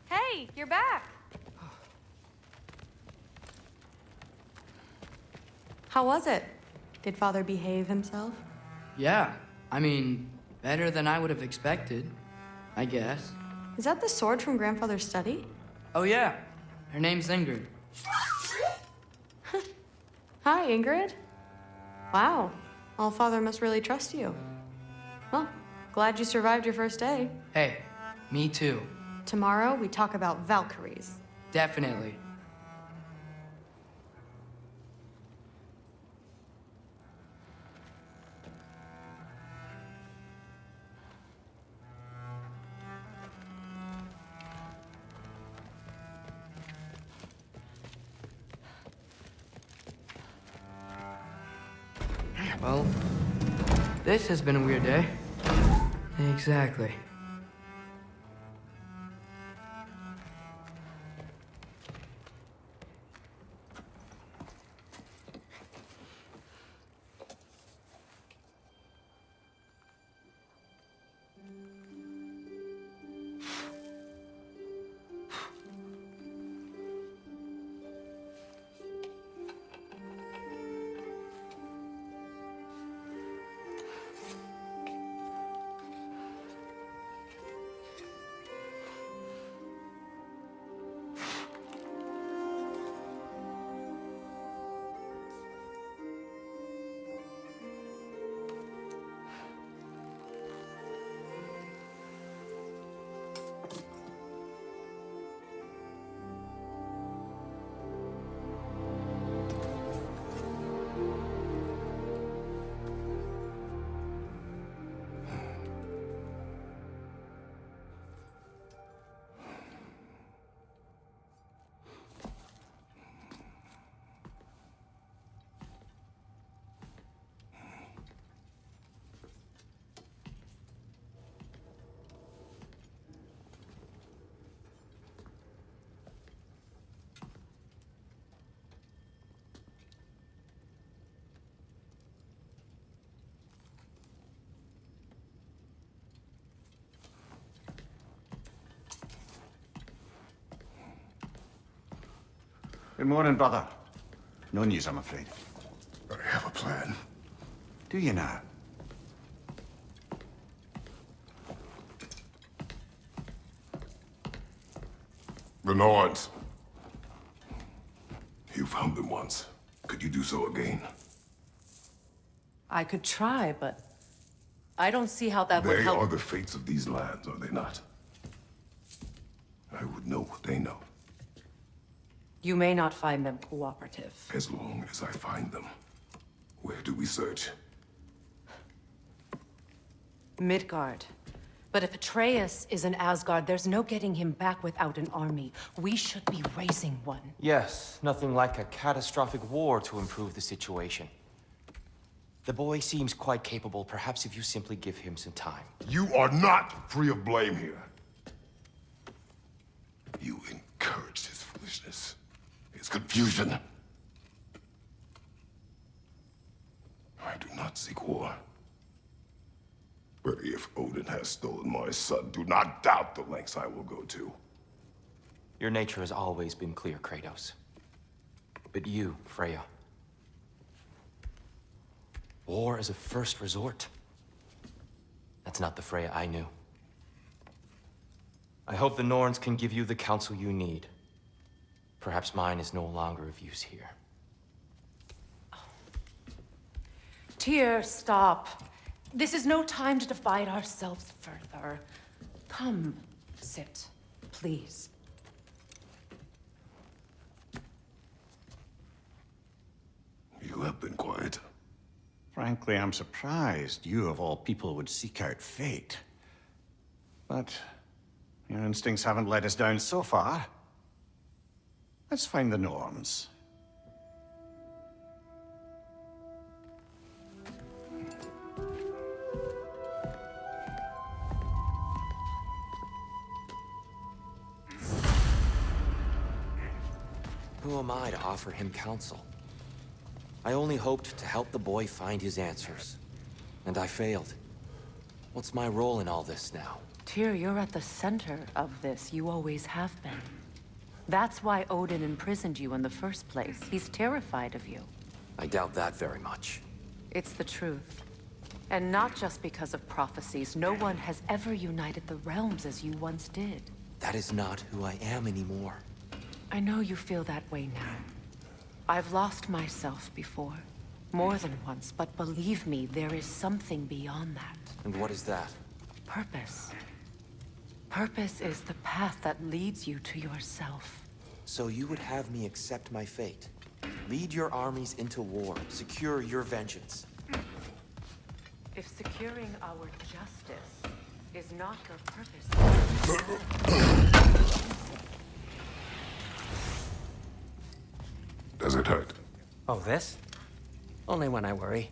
Hey, you're back. How was it? Did Father behave himself? Yeah, I mean, better than I would have expected, I guess. Is that the sword from Grandfather's study? Oh yeah, her name's Ingrid. Hi, Ingrid. Wow, All-Father must really trust you. Well, glad you survived your first day. Hey, me too. Tomorrow, we talk about Valkyries. Definitely. Well, this has been a weird day. Exactly. Good morning, brother. No news, I'm afraid. I have a plan. Do you now? The Norns. You found them once. Could you do so again? I could try, but I don't see how that would They help. are the fates of these lands, are they not? I would know what they know, You may not find them cooperative. as long as I find them. Where do we search? Midgard. But if Atreus is in Asgard, there's no getting him back without an army. We should be raising one. Yes, nothing like a catastrophic war to improve the situation. The boy seems quite capable. Perhaps if you simply give him some time. You are not free of blame here. You encouraged his foolishness, his confusion. I do not seek war. But if Odin has stolen my son, do not doubt the lengths I will go to. Your nature has always been clear, Kratos. But you, Freya. War as a first resort. That's not the Freya I knew. I hope the Norns can give you the counsel you need. Perhaps mine is no longer of use here. Tyr, stop. This is no time to divide ourselves further. Come, sit, please. You have been quiet. Frankly, I'm surprised you, of all people, would seek out fate. But your instincts haven't let us down so far. Let's find the Norns. Who am I to offer him counsel? I only hoped to help the boy find his answers. And I failed. What's my role in all this now? Tyr, you're at the center of this. You always have been. That's why Odin imprisoned you in the first place. He's terrified of you. I doubt that very much. It's the truth. And not just because of prophecies. No one has ever united the realms as you once did. That is not who I am anymore. I know you feel that way now. I've lost myself before. More than once, but believe me, there is something beyond that. And what is that? Purpose. Purpose is the path that leads you to yourself. So you would have me accept my fate? Lead your armies into war, secure your vengeance. If securing our justice is not your purpose... Does it hurt? Oh, this? Only when I worry.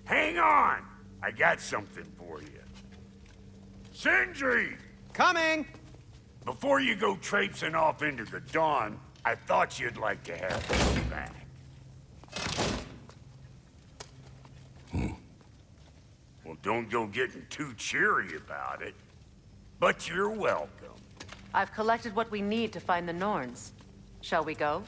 Hang on! I got something for you. Sindri! Coming! Before you go traipsing off into the dawn, I thought you'd like to have this back. Well, don't go getting too cheery about it. But you're welcome. I've collected what we need to find the Norns. Shall we go?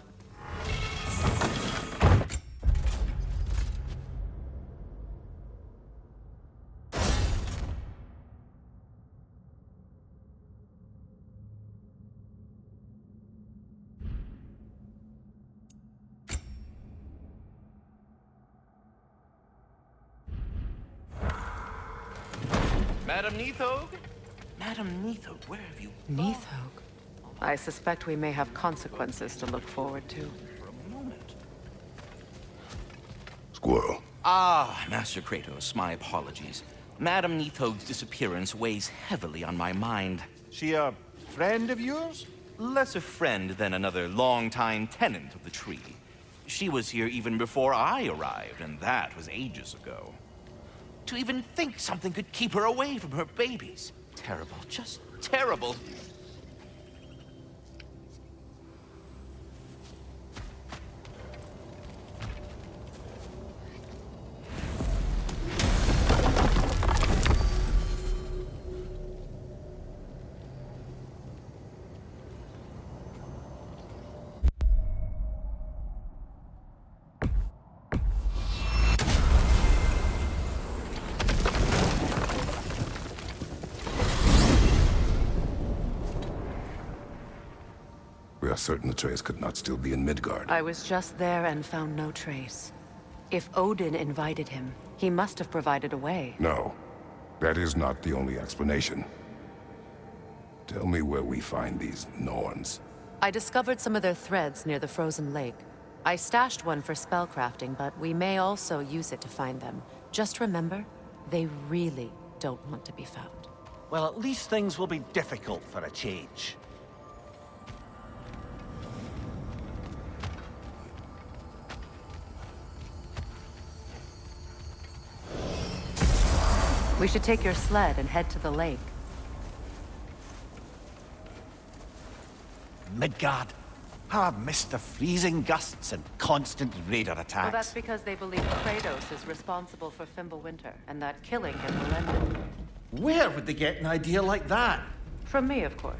Madam Neathog? Madam Neathog, where have you gone? Neathog. I suspect we may have consequences to look forward to. For a moment. Squirrel. Ah, Master Kratos, my apologies. Madam Neathog's disappearance weighs heavily on my mind. She a friend of yours? Less a friend than another longtime tenant of the tree. She was here even before I arrived, and that was ages ago. To even think something could keep her away from her babies. Terrible, just terrible. We are certain Atreus could not still be in Midgard. I was just there and found no trace. If Odin invited him, he must have provided a way. No, that is not the only explanation. Tell me where we find these Norns. I discovered some of their threads near the frozen lake. I stashed one for spellcrafting, but we may also use it to find them. Just remember, they really don't want to be found. Well, at least things will be difficult for a change. We should take your sled and head to the lake. Midgard. How I've missed the freezing gusts and constant raider attacks. Well, that's because they believe Kratos is responsible for Fimbulwinter, and that killing him will end it. Where would they get an idea like that? From me, of course.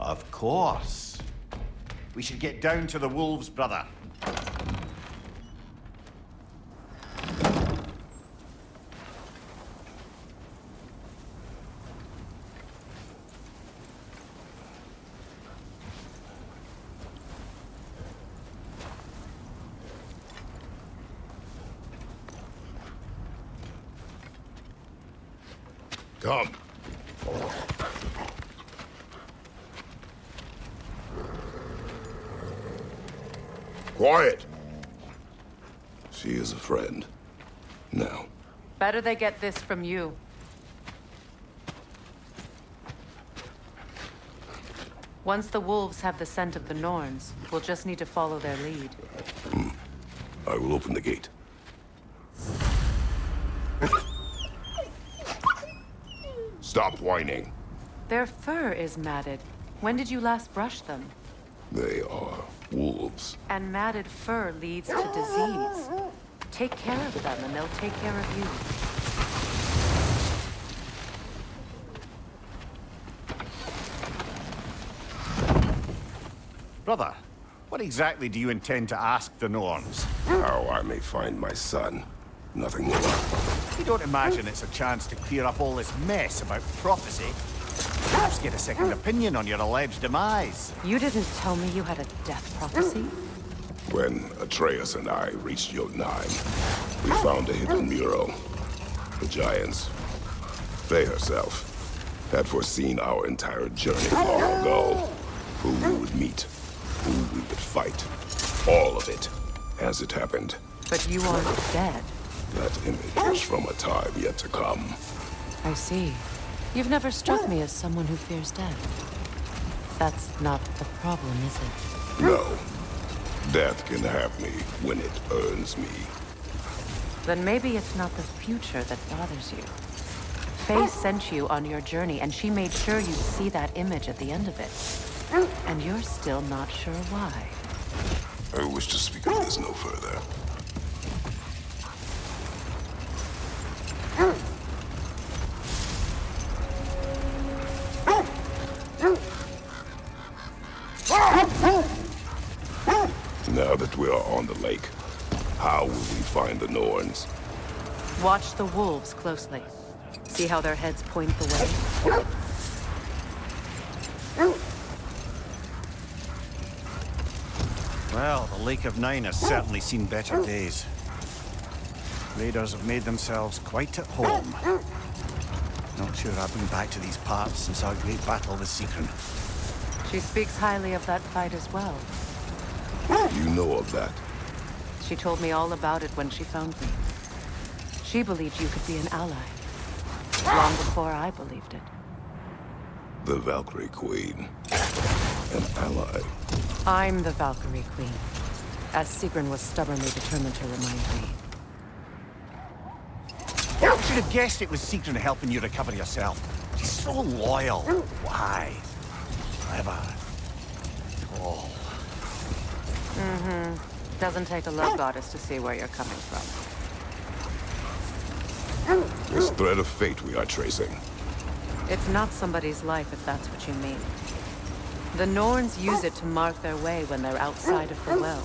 Of course. We should get down to the wolves, brother. Come. Quiet. She is a friend. Now. Better they get this from you. Once the wolves have the scent of the Norns, we'll just need to follow their lead. I will open the gate. Stop whining. Their fur is matted. When did you last brush them? They are wolves. And matted fur leads to disease. Take care of them, and they'll take care of you. Brother, what exactly do you intend to ask the Norns? How I may find my son. Nothing more. You don't imagine it's a chance to clear up all this mess about prophecy? Perhaps get a second opinion on your alleged demise. You didn't tell me you had a death prophecy? When Atreus and I reached Jotunheim, we found a hidden mural. The giants, Faye herself, had foreseen our entire journey long ago. Who we would meet, who we would fight. All of it, as it happened. But you aren't dead. That image is from a time yet to come. I see. You've never struck me as someone who fears death. That's not the problem, is it? No. Death can have me when it earns me. Then maybe it's not the future that bothers you. Faye sent you on your journey, and she made sure you'd see that image at the end of it. And you're still not sure why. I wish to speak of this no further. Now that we are on the lake, how will we find the Norns? Watch the wolves closely. See how their heads point the way? Well, the Lake of Nine has certainly seen better days. Raiders have made themselves quite at home. Not sure I've been back to these parts since our great battle with Sigrun. She speaks highly of that fight as well. You know of that? She told me all about it when she found me. She believed you could be an ally. Long before I believed it. The Valkyrie Queen. An ally. I'm the Valkyrie Queen. As Sigrun was stubbornly determined to remind me. I should have guessed it was Sigrun helping you recover yourself. She's so loyal, wise, clever. Oh. Doesn't take a love goddess to see where you're coming from. This thread of fate we are tracing. It's not somebody's life, if that's what you mean. The Norns use it to mark their way when they're outside of the well.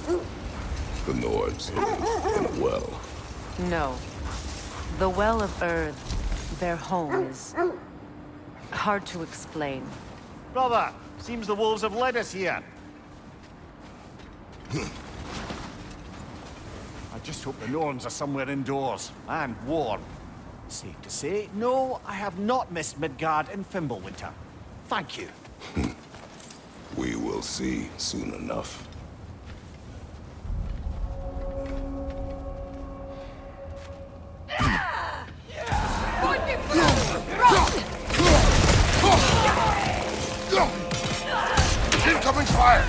The Norns live in a well. No. The Well of Earth, their home, is hard to explain. Brother, seems the wolves have led us here. I just hope the Norns are somewhere indoors, and warm. Safe to say, no, I have not missed Midgard and Fimbulwinter. Thank you. We will see soon enough. Incoming fire!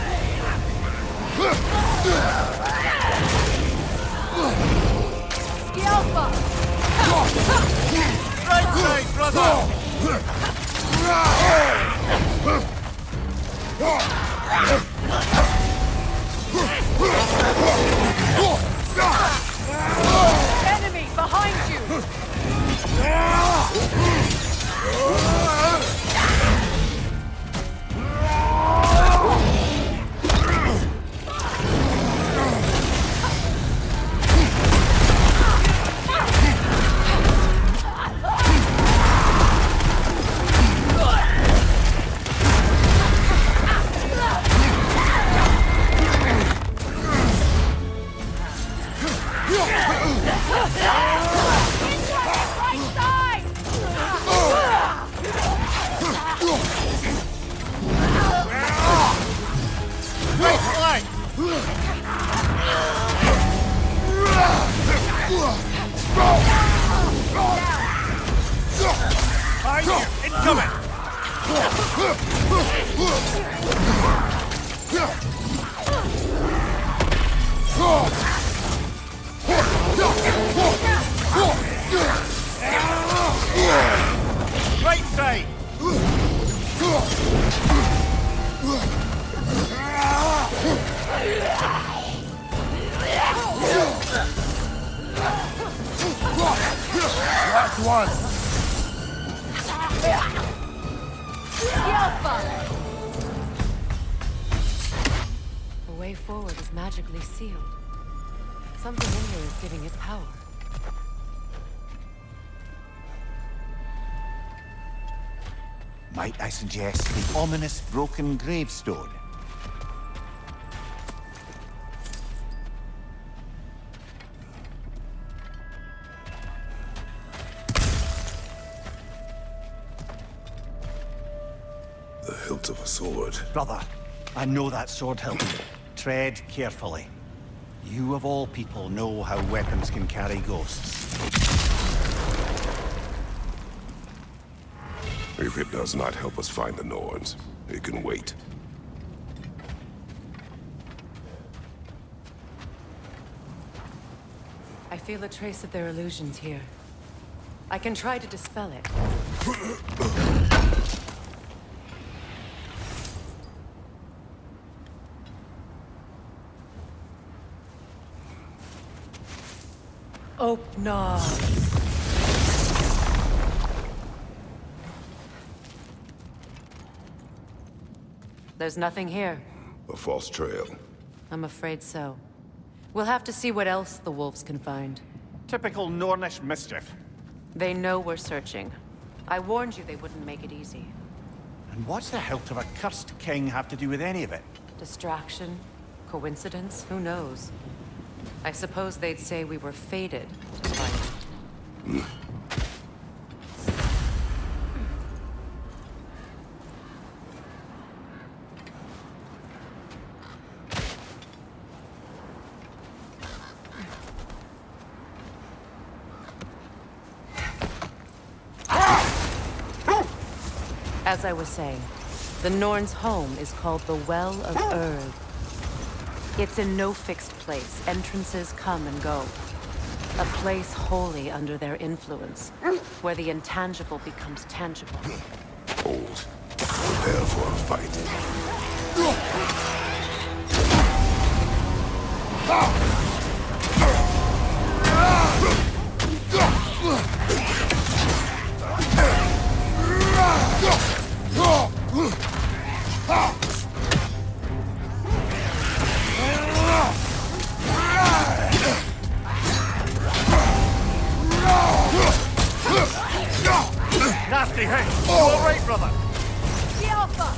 Right side, brother! Enemy behind you! Right side! Last one! The way forward is magically sealed. Something in here is giving it power. Might I suggest the ominous broken gravestone? The hilt of a sword. Brother, I know that sword hilt. Tread carefully. You of all people know how weapons can carry ghosts. If it does not help us find the Norns, it can wait. I feel a trace of their illusions here. I can try to dispel it. Open. There's nothing here. A false trail. I'm afraid so. We'll have to see what else the wolves can find. Typical Nornish mischief. They know we're searching. I warned you they wouldn't make it easy. And what's the hilt of a cursed king have to do with any of it? Distraction? Coincidence? Who knows? I suppose they'd say we were fated to find it. As I was saying, the Norn's home is called the Well of Urd. It's in no fixed place. Entrances come and go. A place wholly under their influence, where the intangible becomes tangible. Hold. Prepare for a fight. Nasty hit! You all right, brother? You're on fire,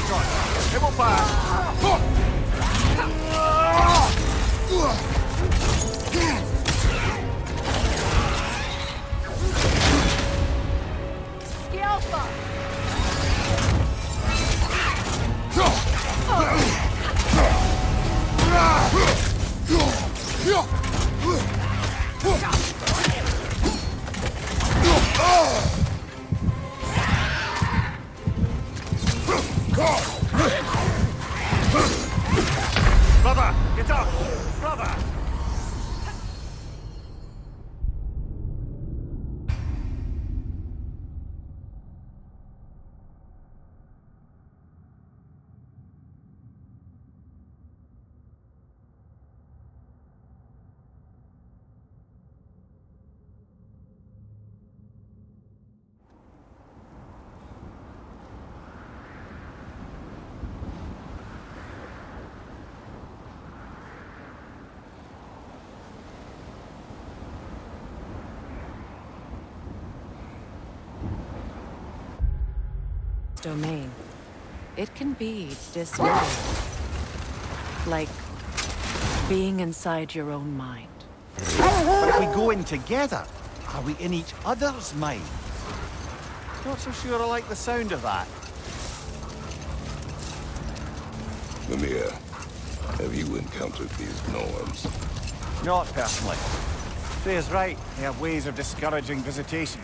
Kratos. It will fire. Brother, get up! Brother! Domain. It can be disorienting. Like being inside your own mind. But if we go in together, are we in each other's mind? Not so sure I like the sound of that. Mimir, have you encountered these Norns? Not personally. Freya's right. They have ways of discouraging visitation.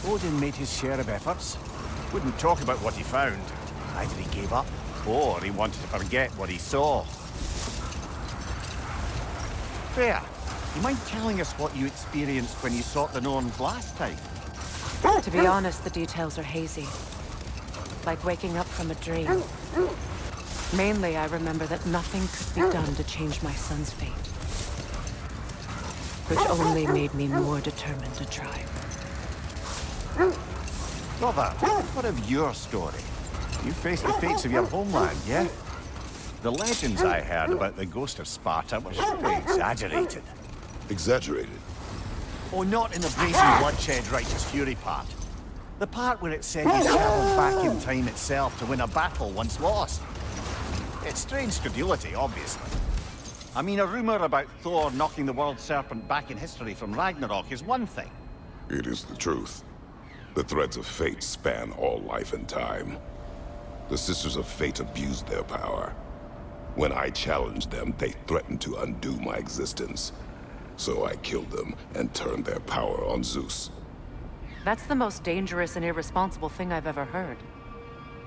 Odin made his share of efforts. Wouldn't talk about what he found. Either he gave up, or he wanted to forget what he saw. Freya, you mind telling us what you experienced when you sought the Norns last time? To be honest, the details are hazy. Like waking up from a dream. Mainly, I remember that nothing could be done to change my son's fate. Which only made me more determined to try. Brother, what of your story? You faced the fates of your homeland, yeah? The legends I heard about the ghost of Sparta were super exaggerated. Exaggerated? Oh, not in the brazen bloodshed righteous fury part. The part where it said you traveled back in time itself to win a battle once lost. It's strange credulity, obviously. I mean, a rumor about Thor knocking the world serpent back in history from Ragnarok is one thing. It is the truth. The threads of fate span all life and time. The Sisters of Fate abused their power. When I challenged them, they threatened to undo my existence. So I killed them and turned their power on Zeus. That's the most dangerous and irresponsible thing I've ever heard.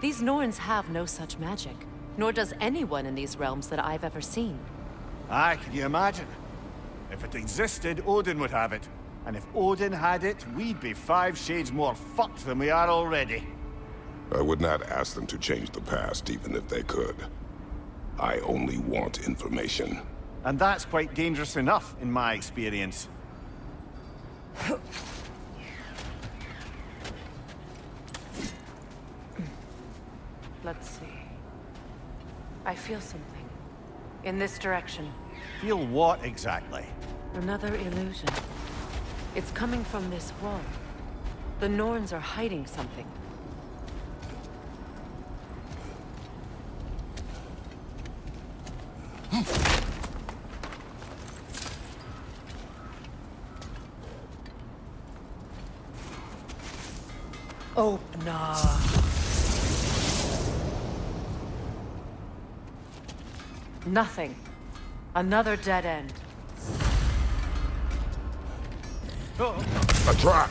These Norns have no such magic, nor does anyone in these realms that I've ever seen. Aye, can you imagine? If it existed, Odin would have it. And if Odin had it, we'd be 5 shades more fucked than we are already. I would not ask them to change the past, even if they could. I only want information. And that's quite dangerous enough, in my experience. Let's see. I feel something. In this direction. Feel what exactly? Another illusion. It's coming from this wall. The Norns are hiding something. Open up. Nothing. Another dead end. A trap!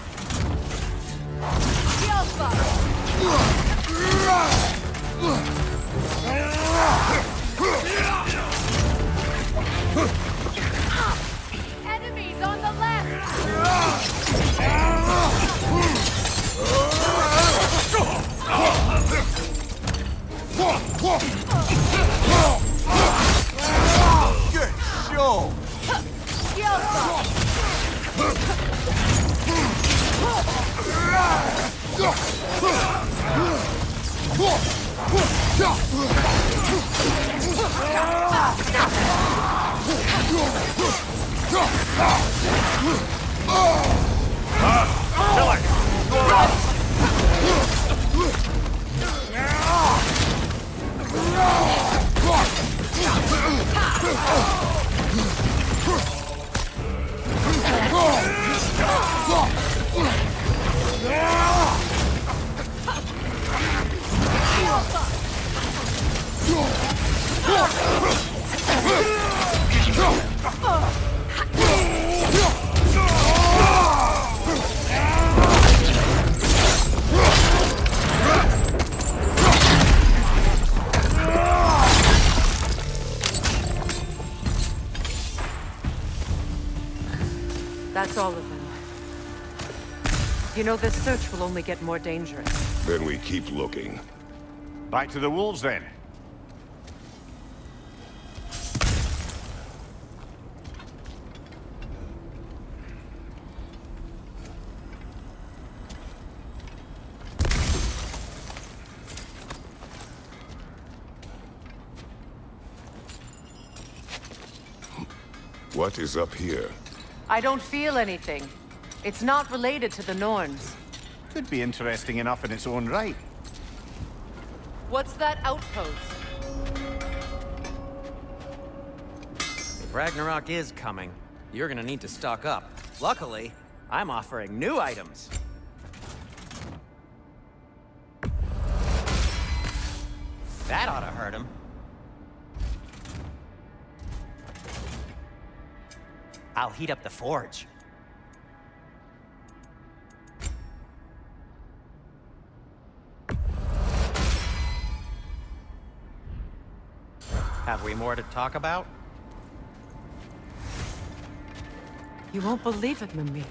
Enemies on the left! Good show! Yeah! You know, this search will only get more dangerous. Then we keep looking. Back to the wolves, then. What is up here? I don't feel anything. It's not related to the Norns. Could be interesting enough in its own right. What's that outpost? If Ragnarok is coming, you're gonna need to stock up. Luckily, I'm offering new items. That ought to hurt him. I'll heat up the forge. Have we more to talk about? You won't believe it, Mimir.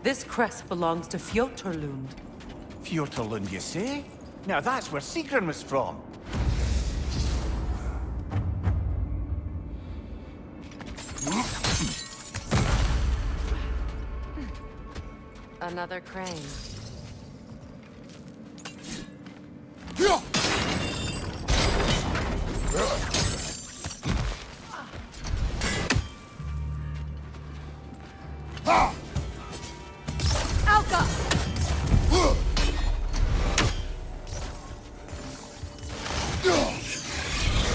This crest belongs to Fjoturlund. Fjoturlund, you say? Now that's where Sigrun was from. Another crane.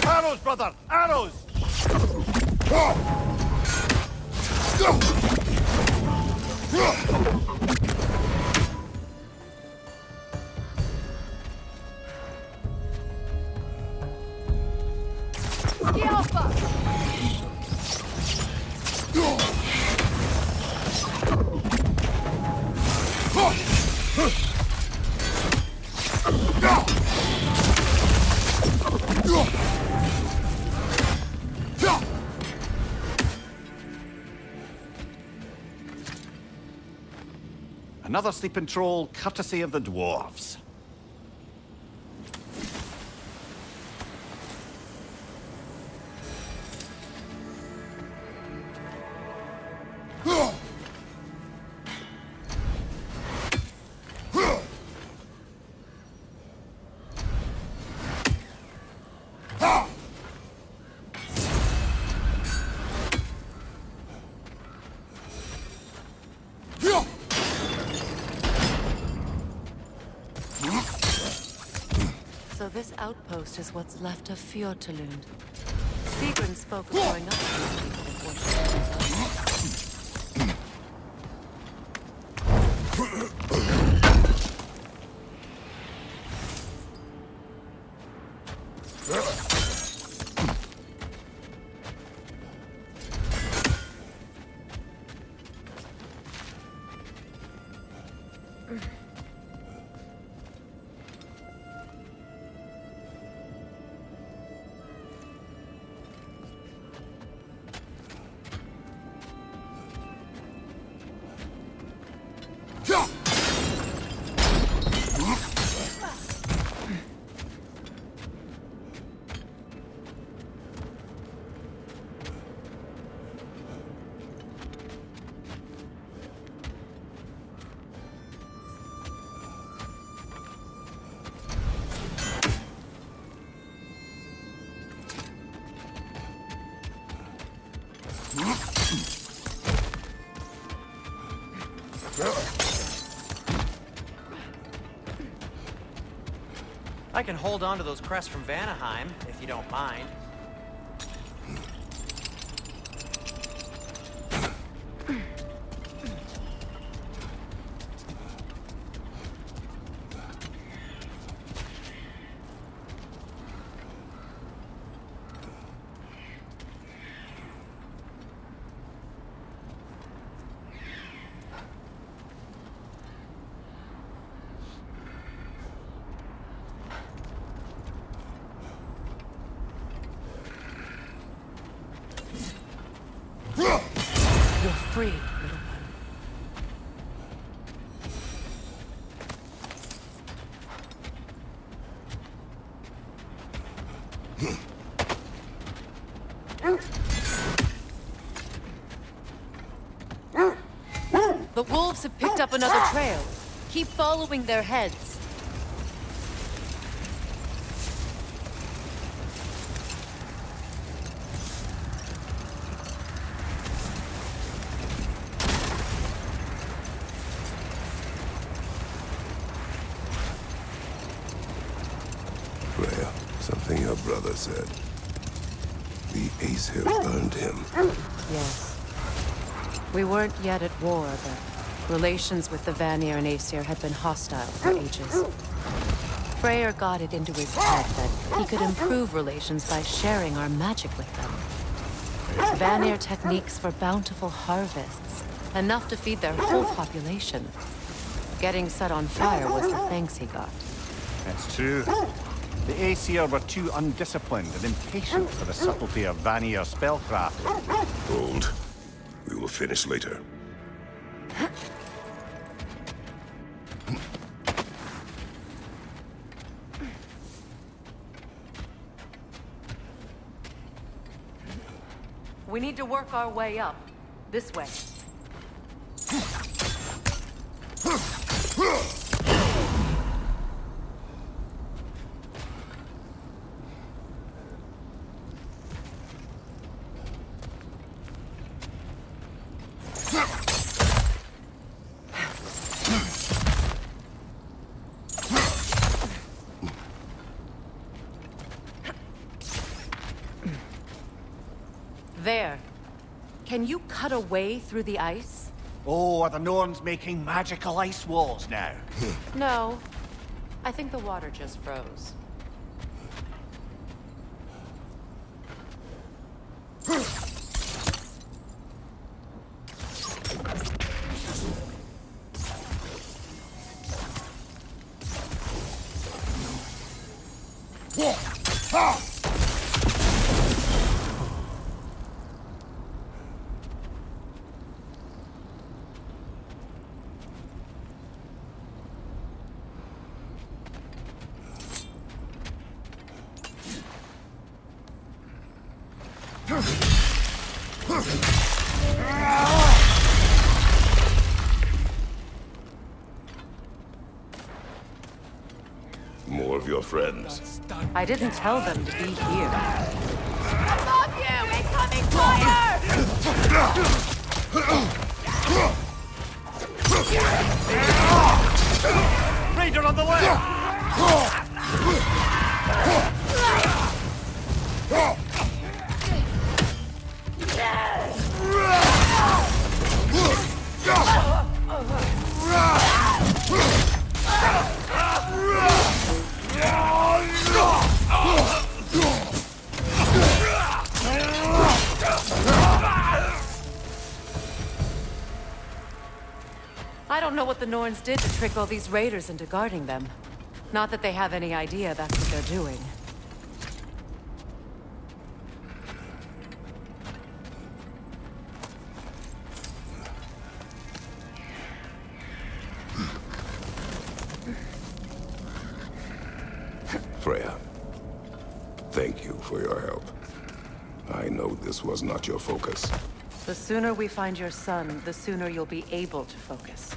Arrows, brother! Arrows! Another sleeping troll, courtesy of the dwarves. So this outpost is what's left of Fjoturlund. Sigrun spoke of going up to these people before she I can hold on to those crests from Vanaheim, if you don't mind. You're free, little one. The wolves have picked up another trail. Keep following their heads. Freya, something your brother said. The Aesir burned him. Yes. We weren't yet at war, but relations with the Vanir and Aesir had been hostile for ages. Freyr got it into his head that he could improve relations by sharing our magic with them. Vanir techniques for bountiful harvests, enough to feed their whole population. Getting set on fire was the thanks he got. That's true. The Aesir were too undisciplined and impatient for the subtlety of Vanir spellcraft. Hold. We will finish later. We need to work our way up. This way. There. Can you cut a way through the ice? Oh, are the Norns making magical ice walls now? No. I think the water just froze. More of your friends. I didn't tell them to be here. Above you! Incoming fire! Raider on the left! I don't know what the Norns did to trick all these raiders into guarding them. Not that they have any idea that's what they're doing. Freya, thank you for your help. I know this was not your focus. The sooner we find your son, the sooner you'll be able to focus.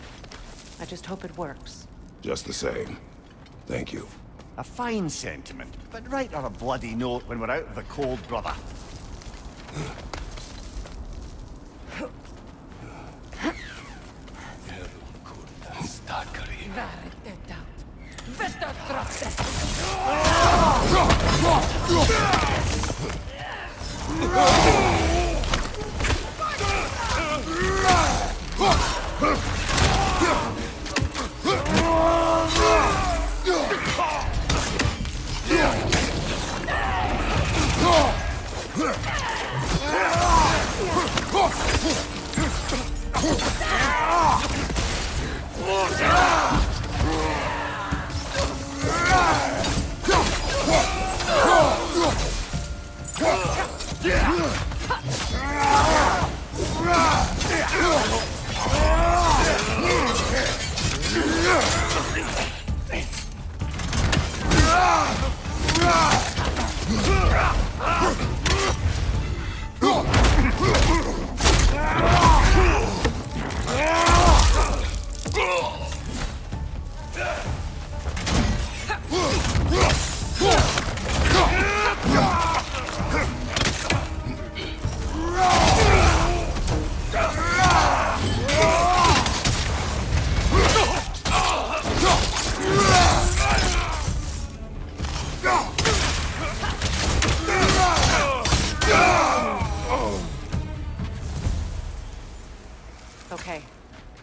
I just hope it works. Just the same, thank you. A fine sentiment, but write her a bloody note when we're out of the cold, brother.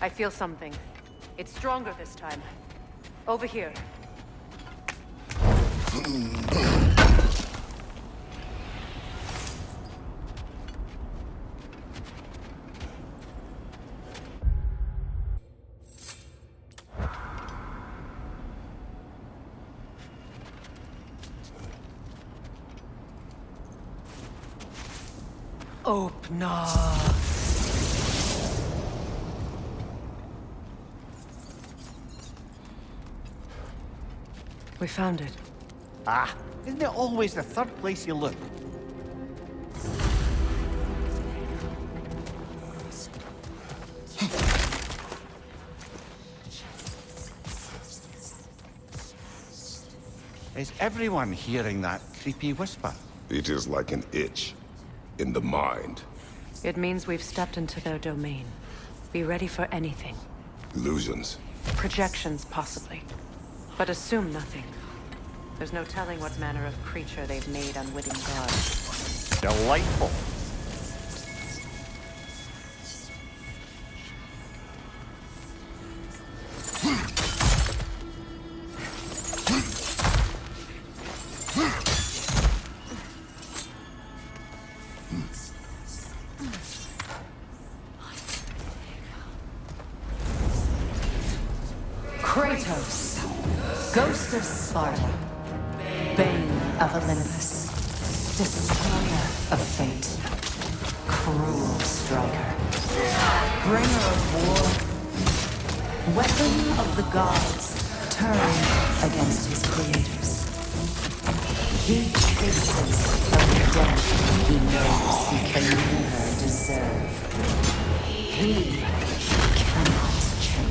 I feel something. It's stronger this time. Over here. Open up. We found it. Ah, isn't it always the third place you look? Is everyone hearing that creepy whisper? It is like an itch in the mind. It means we've stepped into their domain. Be ready for anything. Illusions. Projections, possibly. But assume nothing. There's no telling what manner of creature they've made unwitting gods. Delightful. Kratos, ghost of Sparta, bane of Olympus, destroyer of fate, cruel striker, bringer of war, weapon of the gods, turned against his creators. He chases the redemption he knows he can never deserve. He cannot change.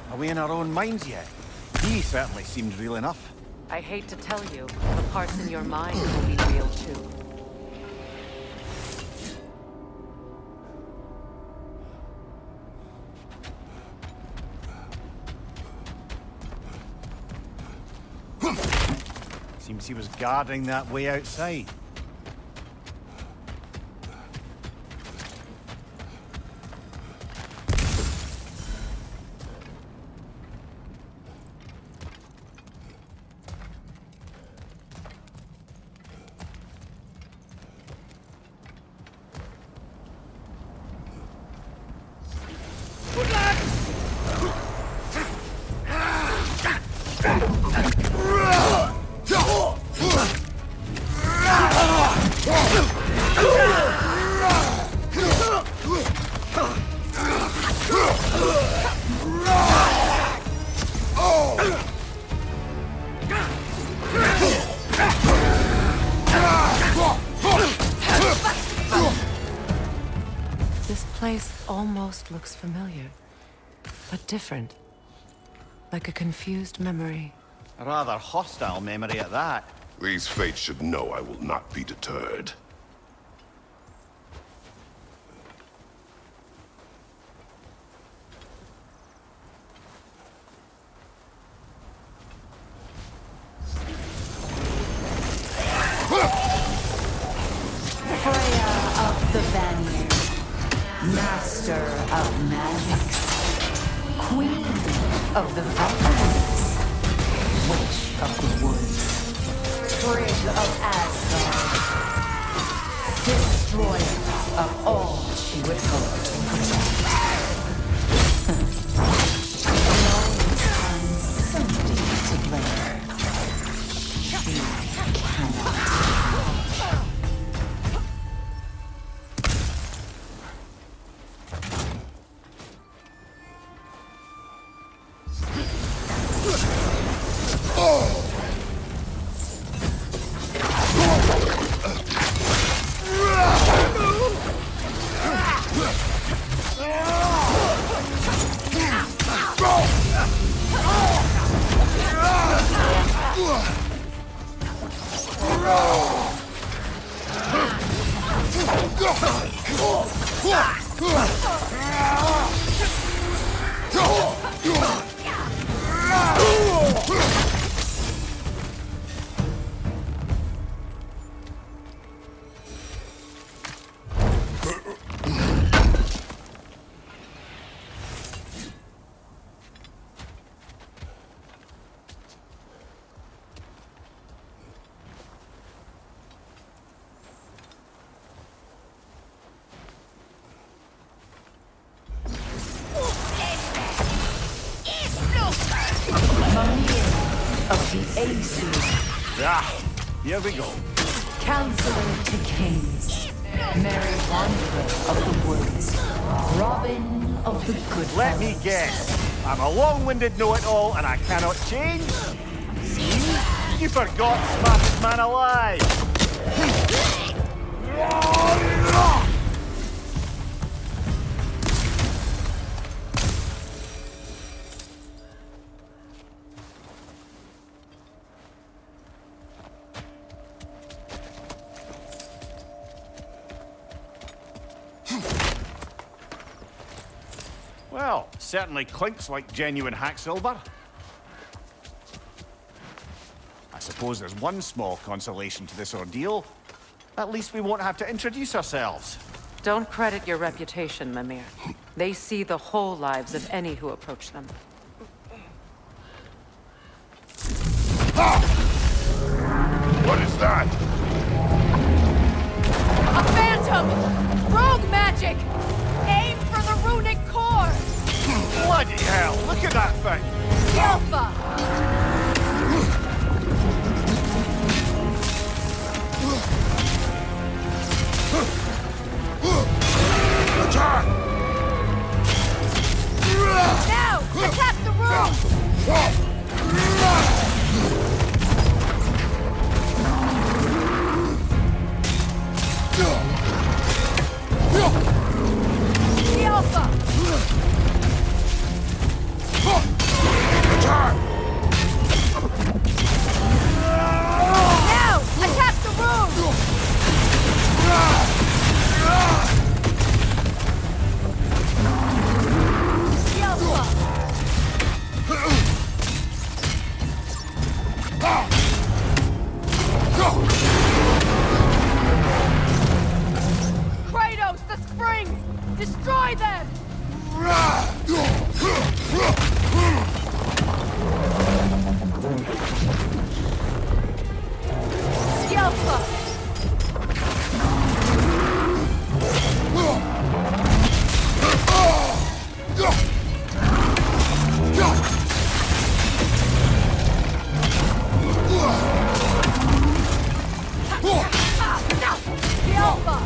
Are we in our own minds yet? He certainly seemed real enough. I hate to tell you, the parts in your mind will be real too. Seems he was guarding that way outside. This place almost looks familiar, but different. Like a confused memory. A rather hostile memory at that. These fates should know I will not be deterred. Freya of the Vanir, master of magics, queen of the Valkyries, witch of the woods, Frigg of Asgard, destroyer of all she would hope to protect. Always unsympathetic. Of the Aesir, Ah, here we go. Counselor to Kings, Merry Wanderer of the Woods, Robin of the Good Let me guess. I'm a long-winded know-it-all and I cannot change? See? You forgot smartest man alive. Well, certainly clinks like genuine hack silver. I suppose there's one small consolation to this ordeal. At least we won't have to introduce ourselves. Don't credit your reputation, Mimir. They see the whole lives of any who approach them. What is that? A phantom! Rogue magic! Aim for the runic core! Bloody hell, look at that thing! Alpha! Attack! Now! Attack the room! The Alpha! Attack! Now! Attack the room! The Alpha! Kratos, the springs! Destroy them! The Alpha! The Alpha!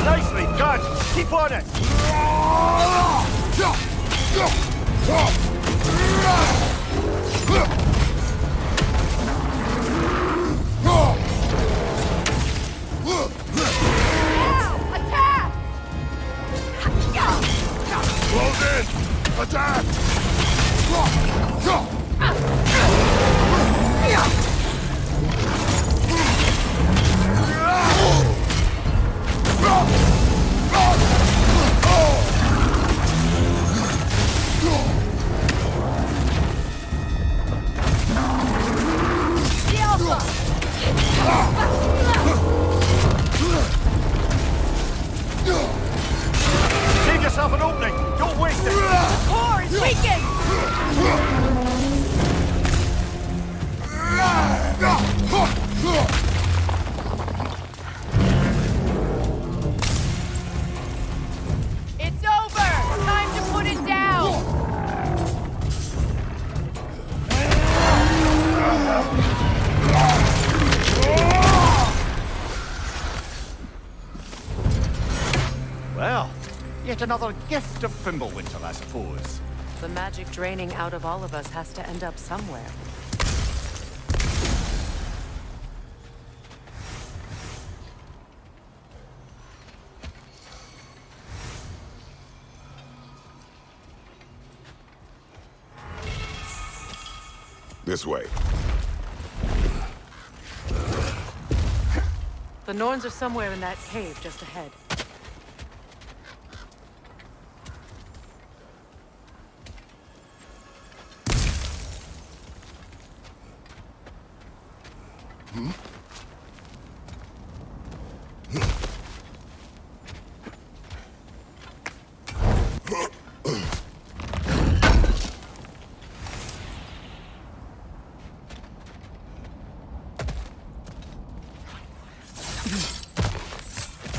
Nicely done! Keep on it! Now! Attack! Close in! Attack! The Alpha! Save yourself an opening! Don't waste it! The core is weakened! It's over! Time to put it down! Well, yet another gift of Fimbulwinter, I suppose. The magic draining out of all of us has to end up somewhere. This way. The Norns are somewhere in that cave just ahead.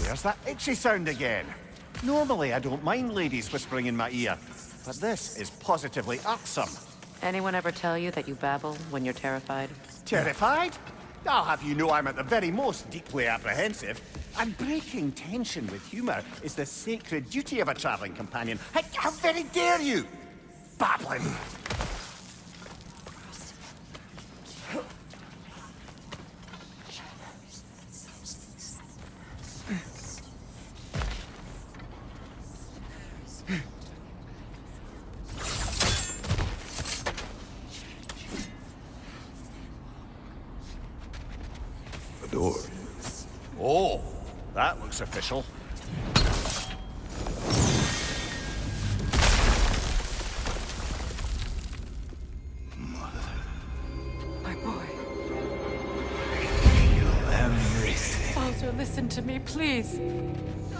There's that itchy sound again. Normally, I don't mind ladies whispering in my ear, but this is positively irksome. Anyone ever tell you that you babble when you're terrified? Terrified? I'll have you know I'm at the very most deeply apprehensive. And breaking tension with humor is the sacred duty of a traveling companion. How very dare you! Babbling! Door. Oh, that looks official. My boy. Feel everything. Baldur, listen to me, please.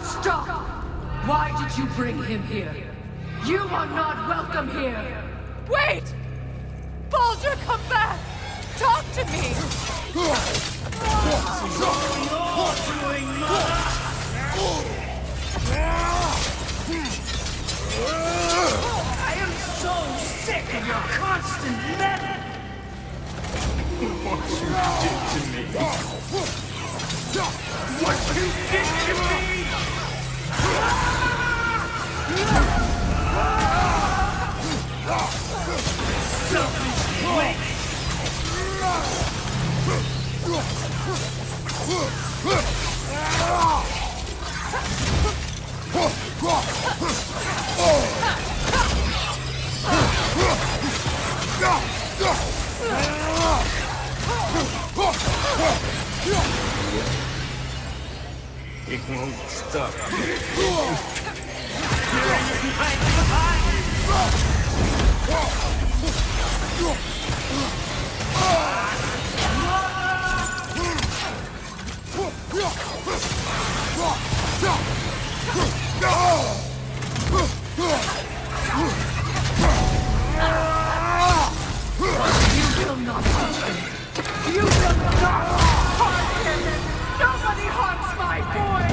Stop! Why did you bring him here? You are not welcome here! Wait! Baldur, come back! Talk to me! I am so sick of your constant meddling! What you did to me! What you did to me! Selfish waste! It won't stop. You will not touch him! You will not harm him! Nobody harms my boy!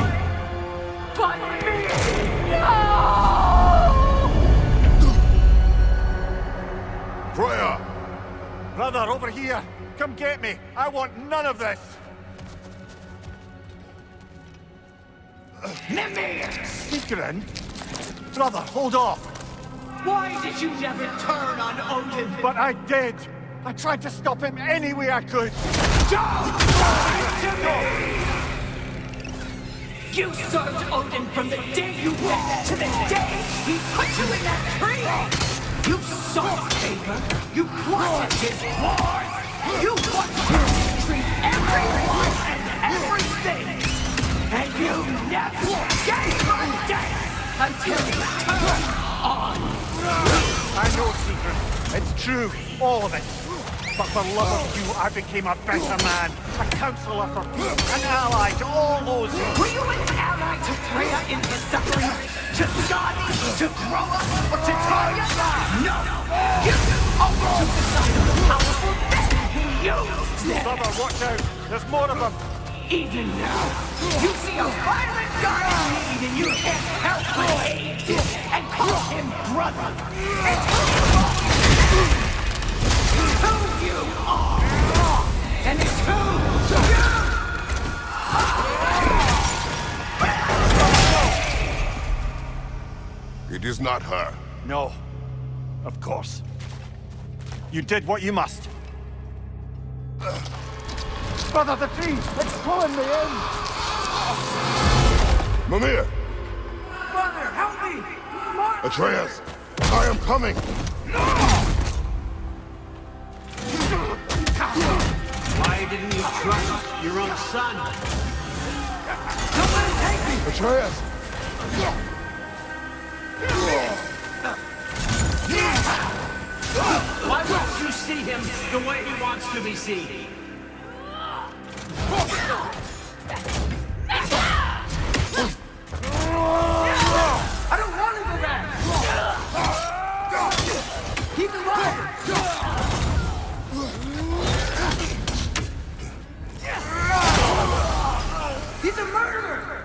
But me! No! Freya! Brother, over here! Come get me! I want none of this! Mimir! Sigrun? Brother, hold off! Why did you never turn on Odin? But I did! I tried to stop him any way I could! Don't lie to me! You served Odin from the day you met to the day he put you in that tree! You sought favor, you plotted his wars, you watched him treat everyone and everything! And you never gave a damn until he turned on! I know, Sigrun. It's true, all of it. But for love of you, I became a better man, a counselor for peace, an ally to all those who... Were you an ally to Freya in her suffering? To Skadi? To Groa? Or to Tarja? No! You overtook the side of the powerful men who used them! Brother, watch out! There's more of them! Even now, you see a violent guy in need and you can't help but aid him and call him brother! It's who you are! And it's who you are! It is not her. No. Of course. You did what you must. Brother, the tree! It's pulling me in! Mimir! Brother, help me! Atreus! I am coming! Why didn't you trust your own son? Somebody take me! Atreus! Why won't you see him the way he wants to be seen? I don't want to go back! Keep him alive! He's a murderer!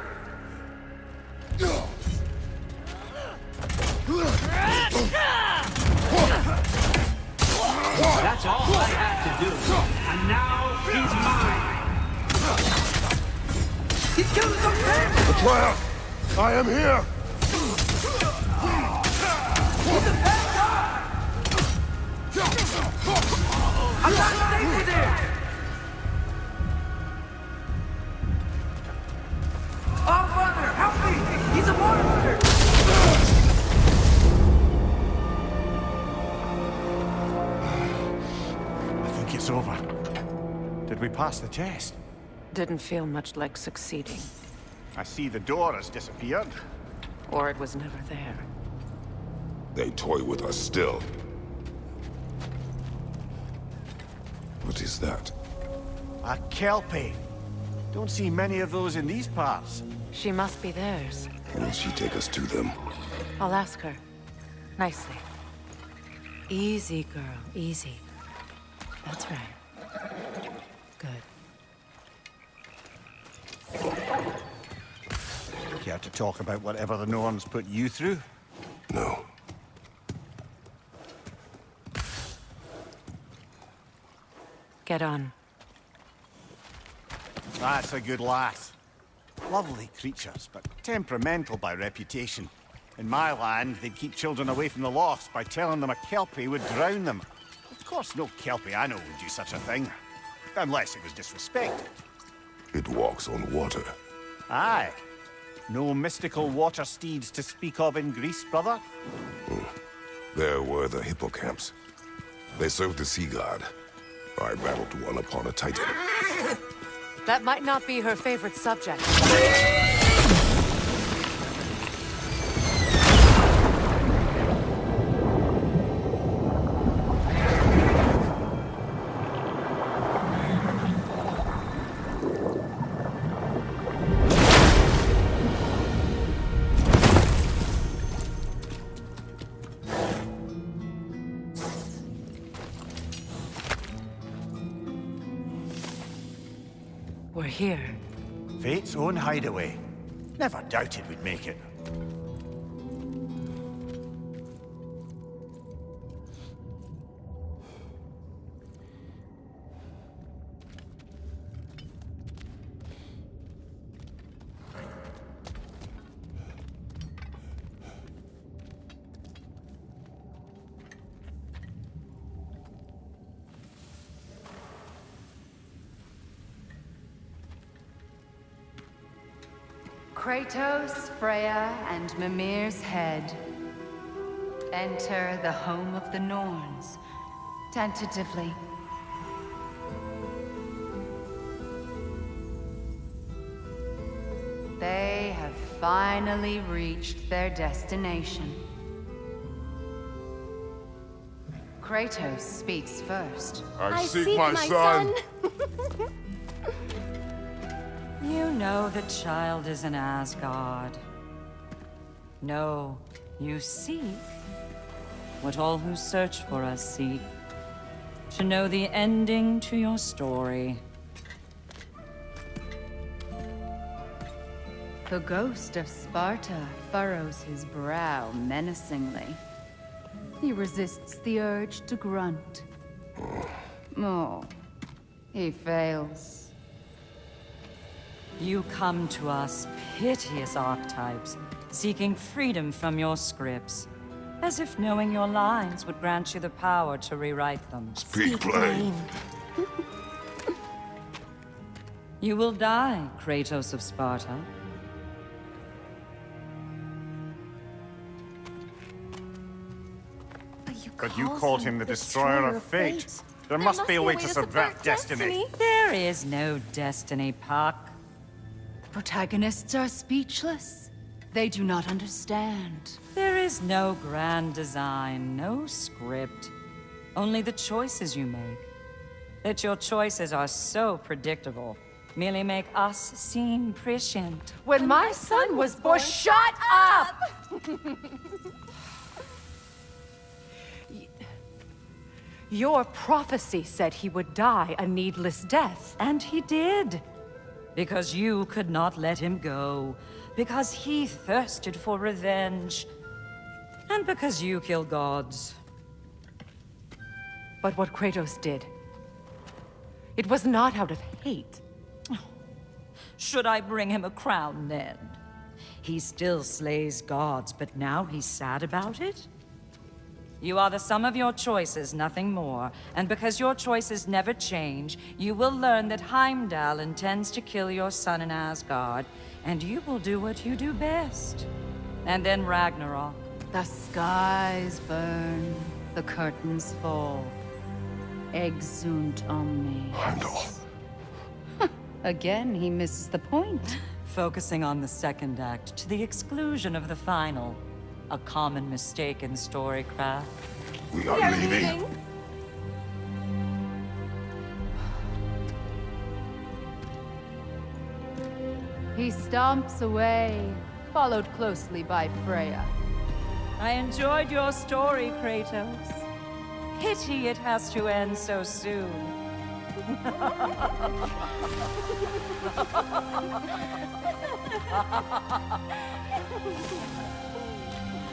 That's all I have to do. And now he's mine. He's killed his own family! Atreus! I am here! He's a bad guy! I'm not safe with him! Oh, Father, help me! He's a monster! I think it's over. Did we pass the test? Didn't feel much like succeeding. I see the door has disappeared. Or it was never there. They toy with us still. What is that? A kelpie. Don't see many of those in these parts. She must be theirs. Will she take us to them? I'll ask her. Nicely. Easy, girl. Easy. That's right. Good. Care to talk about whatever the Norns put you through? No. Get on. That's a good lass. Lovely creatures, but temperamental by reputation. In my land, they'd keep children away from the lost by telling them a kelpie would drown them. Of course, no kelpie I know would do such a thing. Unless it was disrespected. It walks on water. Aye. No mystical water steeds to speak of in Greece, brother? There were the hippocamps. They served the sea god. I battled one upon a titan. That might not be her favorite subject. We're here. Fate's own hideaway. Never doubted we'd make it. Kratos, Freya, and Mimir's head. Enter the home of the Norns, tentatively. They have finally reached their destination. Kratos speaks first. I seek my son! You know the child is in Asgard. No, you seek what all who search for us seek. To know the ending to your story. The ghost of Sparta furrows his brow menacingly. He resists the urge to grunt. Oh, he fails. You come to us, piteous archetypes, seeking freedom from your scripts. As if knowing your lines would grant you the power to rewrite them. Speak plain. You will die, Kratos of Sparta. But you called him the destroyer of fate. There must be a way to subvert destiny. There is no destiny, Puck. Protagonists are speechless. They do not understand. There is no grand design, no script. Only the choices you make. That your choices are so predictable merely make us seem prescient. When my son was born, shut up! Your prophecy said he would die a needless death. And he did. Because you could not let him go. Because he thirsted for revenge. And because you kill gods. But what Kratos did, it was not out of hate. Should I bring him a crown then? He still slays gods, but now he's sad about it? You are the sum of your choices, nothing more. And because your choices never change, you will learn that Heimdall intends to kill your son in Asgard, and you will do what you do best. And then Ragnarok. The skies burn, the curtains fall. Exunt omnes. Heimdall. Again, he misses the point. Focusing on the second act to the exclusion of the final. A common mistake in storycraft. We are leaving. He stomps away, followed closely by Freya. I enjoyed your story, Kratos. Pity it has to end so soon.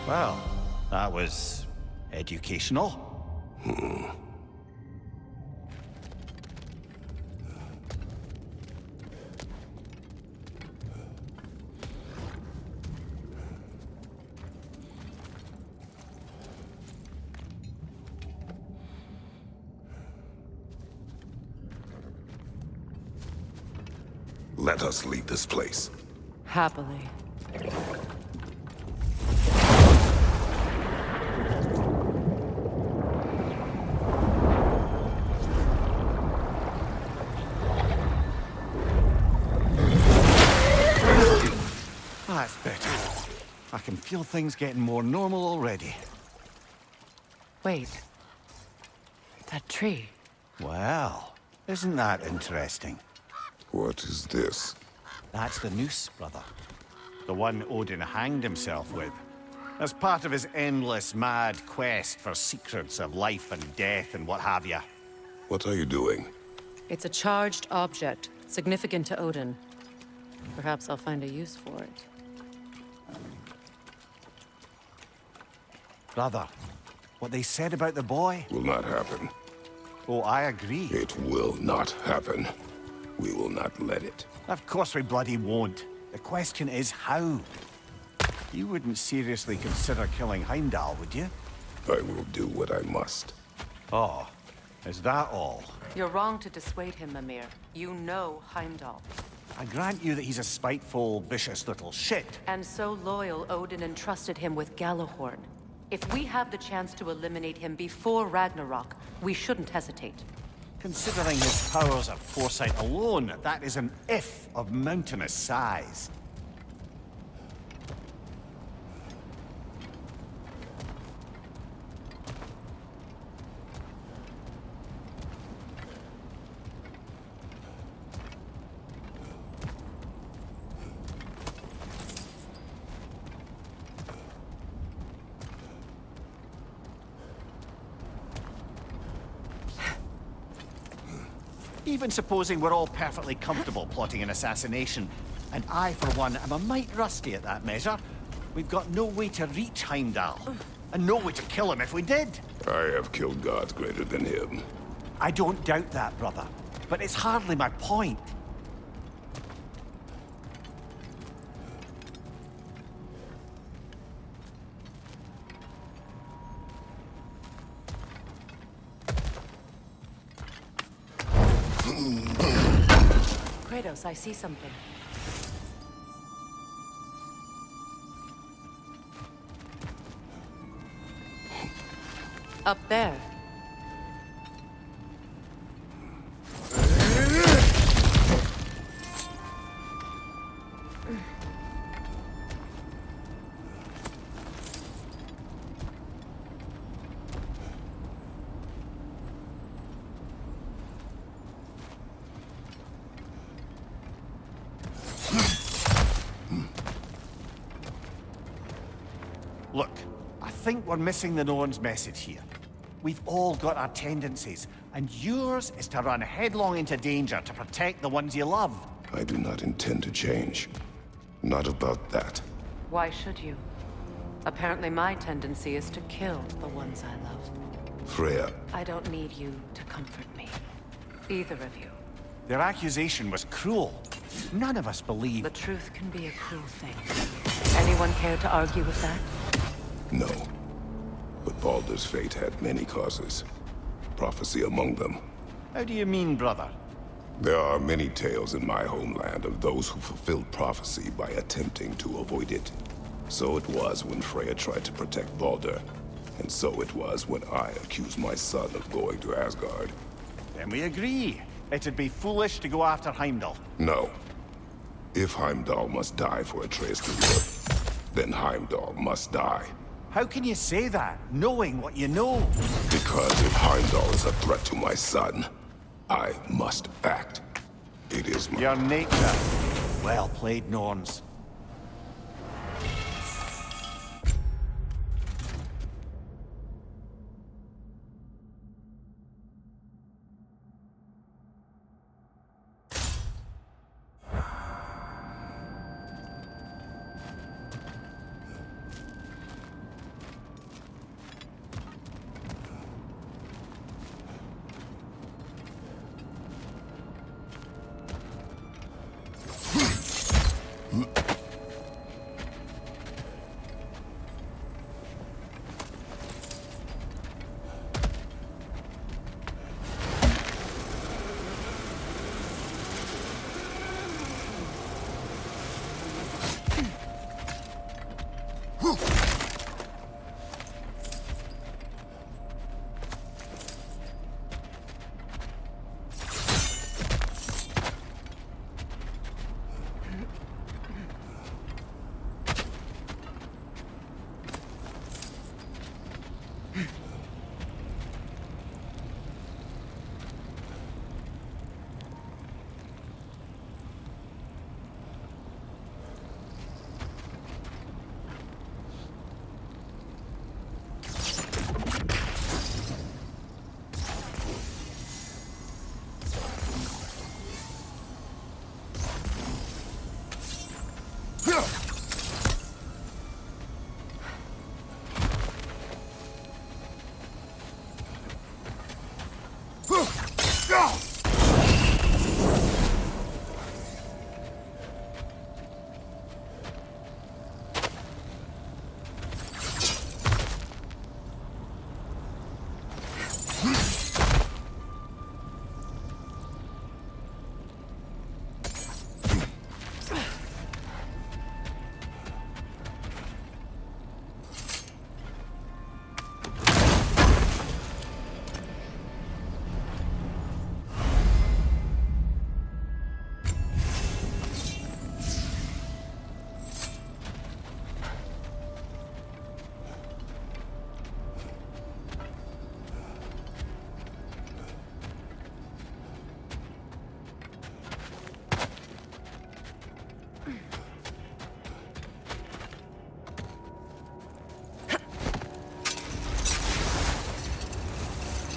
Well, that was educational. Let us leave this place. Happily. That's better. I can feel things getting more normal already. Wait. That tree. Well, isn't that interesting? What is this? That's the noose, brother. The one Odin hanged himself with. As part of his endless, mad quest for secrets of life and death and what have you. What are you doing? It's a charged object, significant to Odin. Perhaps I'll find a use for it. Brother, what they said about the boy? Will not happen. Oh, I agree. It will not happen. We will not let it. Of course we bloody won't. The question is how? You wouldn't seriously consider killing Heimdall, would you? I will do what I must. Oh, is that all? You're wrong to dissuade him, Mimir. You know Heimdall. I grant you that he's a spiteful, vicious little shit. And so loyal, Odin entrusted him with Gjallarhorn. If we have the chance to eliminate him before Ragnarok, we shouldn't hesitate. Considering his powers of foresight alone, that is an if of mountainous size. Even supposing we're all perfectly comfortable plotting an assassination, and I, for one, am a mite rusty at that measure, we've got no way to reach Heimdall, and no way to kill him if we did. I have killed gods greater than him. I don't doubt that, brother, but it's hardly my point. Kratos, I see something. Up there. Look, I think we're missing the Norn's message here. We've all got our tendencies, and yours is to run headlong into danger to protect the ones you love. I do not intend to change. Not about that. Why should you? Apparently my tendency is to kill the ones I love. Freya. I don't need you to comfort me. Either of you. Their accusation was cruel. None of us believe... The truth can be a cruel thing. Anyone care to argue with that? No. But Baldur's fate had many causes. Prophecy among them. How do you mean, brother? There are many tales in my homeland of those who fulfilled prophecy by attempting to avoid it. So it was when Freya tried to protect Baldur. And so it was when I accused my son of going to Asgard. Then we agree. It'd be foolish to go after Heimdall. No. If Heimdall must die for Atreus to live, then Heimdall must die. How can you say that, knowing what you know? Because if Heimdall is a threat to my son, I must act. It is my... Your nature. Well played, Norns.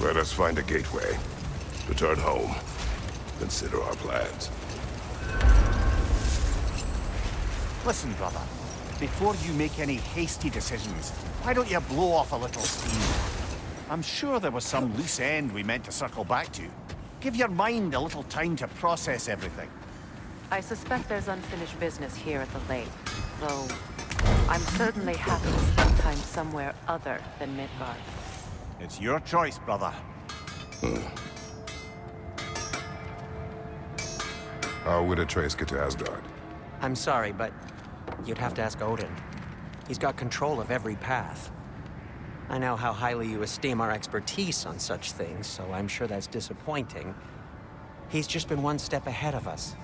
Let us find a gateway. Return home. Consider our plans. Listen, brother. Before you make any hasty decisions, why don't you blow off a little steam? I'm sure there was some loose end we meant to circle back to. Give your mind a little time to process everything. I suspect there's unfinished business here at the lake, though I'm certainly happy to spend time somewhere other than Midgard. It's your choice, brother. How would Atreus get to Asgard? I'm sorry, but you'd have to ask Odin. He's got control of every path. I know how highly you esteem our expertise on such things, so I'm sure that's disappointing. He's just been one step ahead of us.